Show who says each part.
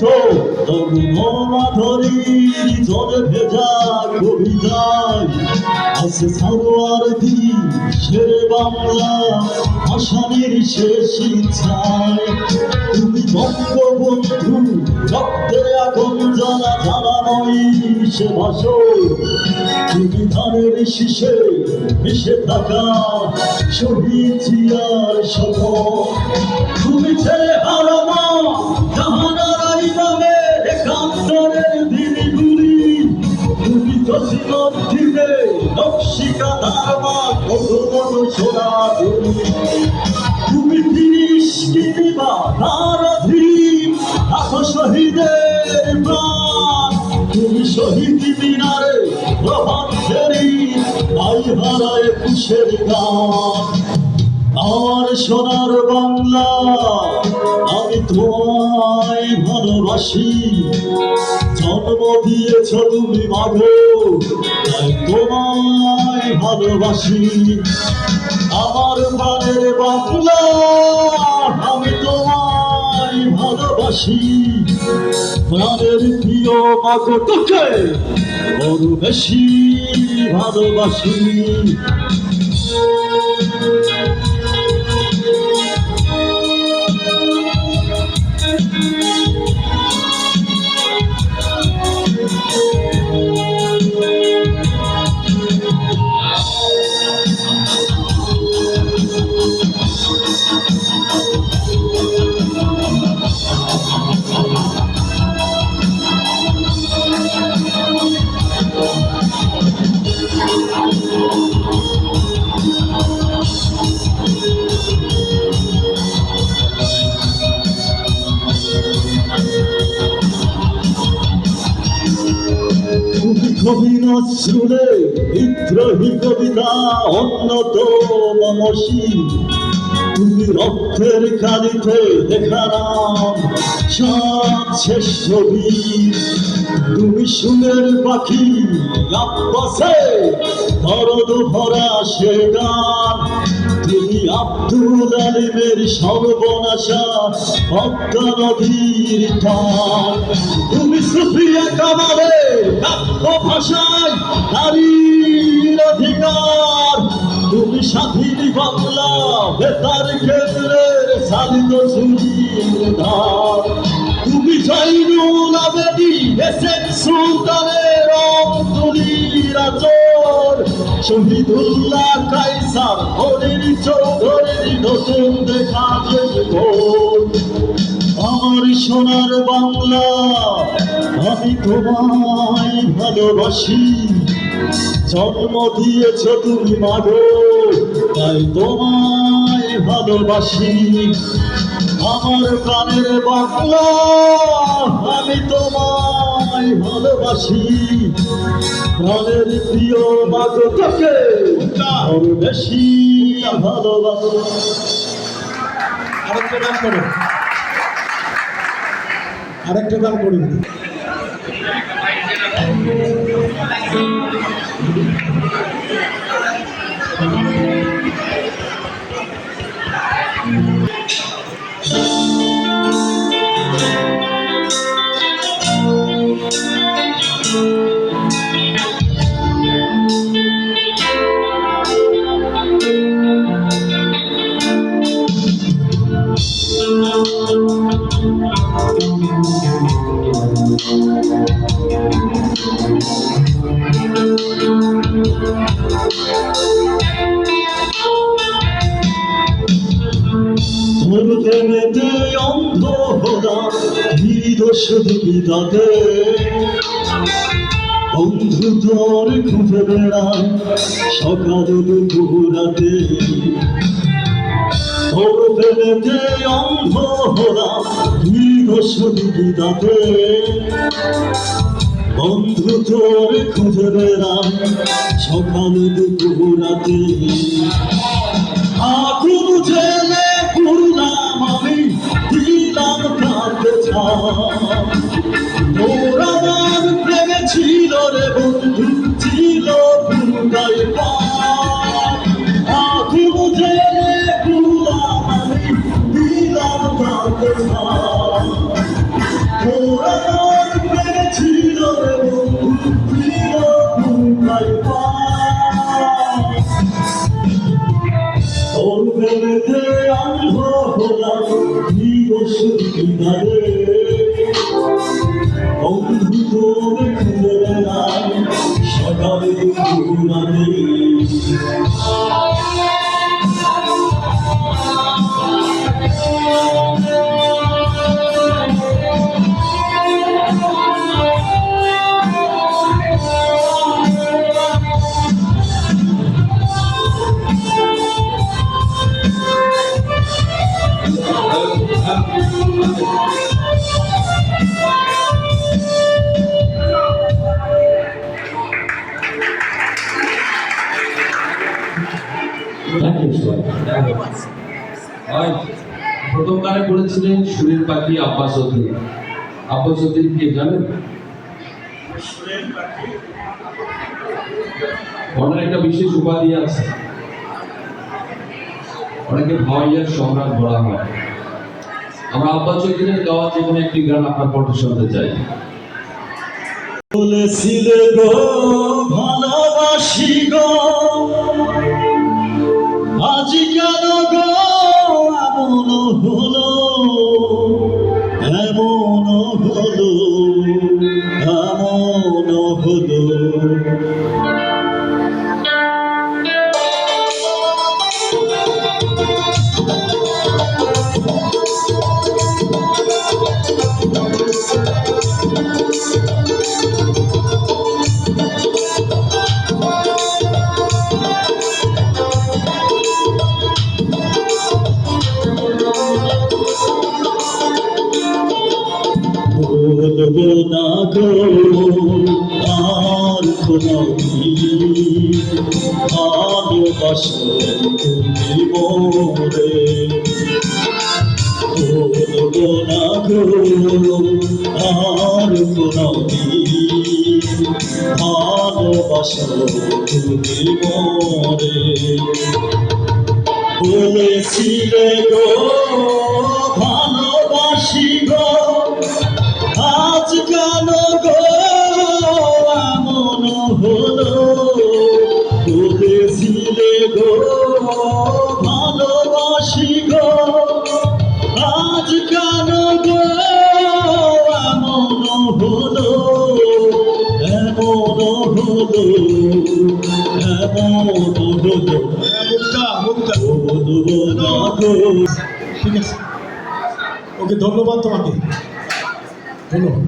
Speaker 1: তরুণ মাধুরীর জলে ভেজা কবিতায় আছে সারোয়ার দিন শেরে বাংলা ভাষানের শেষ ইচ্ছায়। তুমি বঙ্গবন্ধু রক্তে আগুন জ্বালা জ্বালানোই সে ভাষণ। তুমি ধানের শীষে মিশে থাকা শহীদ জিয়ার শপথ। তুমি ছেলে হারামা জাহানারা ইমামে একাত্তরের দিনগুলি। তুমি জসিমত দিনে নকশিকা ধারমা কত বড় সোনা তুমি ৩০ কিংবা তার অধীন লাখো শহীদের প্রাণ। তুমি শহীদ মিনারে প্রভাত ফেরি তাই হারায় কুশের গান। আমার সোনার বাংলা আমি তোমায় ভালোবাসি। জন্ম দিয়েছ তুমি মাগো তাই তোমায় ভালোবাসি। আমার প্রাণের বাংলা আমি তোমায় ভালোবাসি। প্রাণের প্রিয় মাগো তোকে বড় বেশি ভালোবাসি। কবি নজরুলের বিদ্রোহী কবিতা অন্যতম মসি। তুমি রক্তের কালিতে দেখালাম সাত শেষ ছবি। তুমি সুরের পাখি আব্বাসে দরদ ভরা সে গান। তুমি আব্দুল আলিমের সর্বনাশা পদ্মা নদীর টান। তুমি সুফিয়া কামালে কাব্য ভাষায় নারীর অধিকার। তুমি স্বাধীন বাংলা বেতার কেন্দ্রের চালিত সুরিধার। তুমি জয়নুল আবেদীন এসএম সুলতানের অবতুলির আচর। শহীদুল্লাহ কায়সার হরির চৌধুরীর নতুন দেখা জীবন। আমার সোনার বাংলা আমি তোমায় ভালোবাসি। জন্ম দিয়েছ তুমি মাগো তাই তোমায় ভালোবাসি। আমার প্রাণের বাংলা আমি তোমায় ভালোবাসি। প্রাণের প্রিয় মাগো তোকে আরো বেশি ভালোবাসি।
Speaker 2: আরেকটা গান করো, আরেকটা গান করুন।
Speaker 1: প্রেমেতে অন্ধ হলা নির্দোষ বিদাতে। বন্ধু তোর খুঁজে বেড়ায় সকাল দুপুর রাতে। তোর প্রেমেতে অন্ধ হলা নির্দোষ বিদাতে। বন্ধু তোর খুঁজে বেড়ায় সকাল দুপুর রাতে। আগুন জেলে পুরলাম আমি দিলাম কাঁদতে ছাপ। তোর আমার প্রেমে ছিল রে বন্ধু ছিল পুরোটাই পাপ। আগুন জেলে পুরলাম আমি দিলাম কাঁদতে ছাপ। তোর ঘুমাতে
Speaker 2: প্রথম গানে বলেছিলেন সুরের পাখি আব্বাস উদ্দিন। আব্বাস উদ্দিন কে জানেন? ওনার একটা বিশেষ উপাধি আছে, অনেকে ভাওয়াইয়ার সম্রাট বলা হয়। আমরা আব্বাস উদ্দিনের গাওয়া যে কোনো একটি গান আপনার কণ্ঠে শুনতে চাই।
Speaker 1: বলেছিলে গো ভালোবাসি গো, আজ কেন গো এমন হলো, এমন হলো, এমন হলো। বলবো না গো আর কোনদিন ভালোবাসো তুমি মোরে, বলবো না গো আর কোনদিন ভালোবাসো তুমি মোরে। বলেছিলে গো ভালোবাসি গো, আজ কেন গো এমন হলো, বলেছিলে গো ভালোবাসি গো, আজ কেন গো এমন হলো, এমন হলো, এমন হলো। বলবো না গো।
Speaker 3: ঠিক আছে, ওকে ধন্যবাদ তোমাকে, ধন্যবাদ।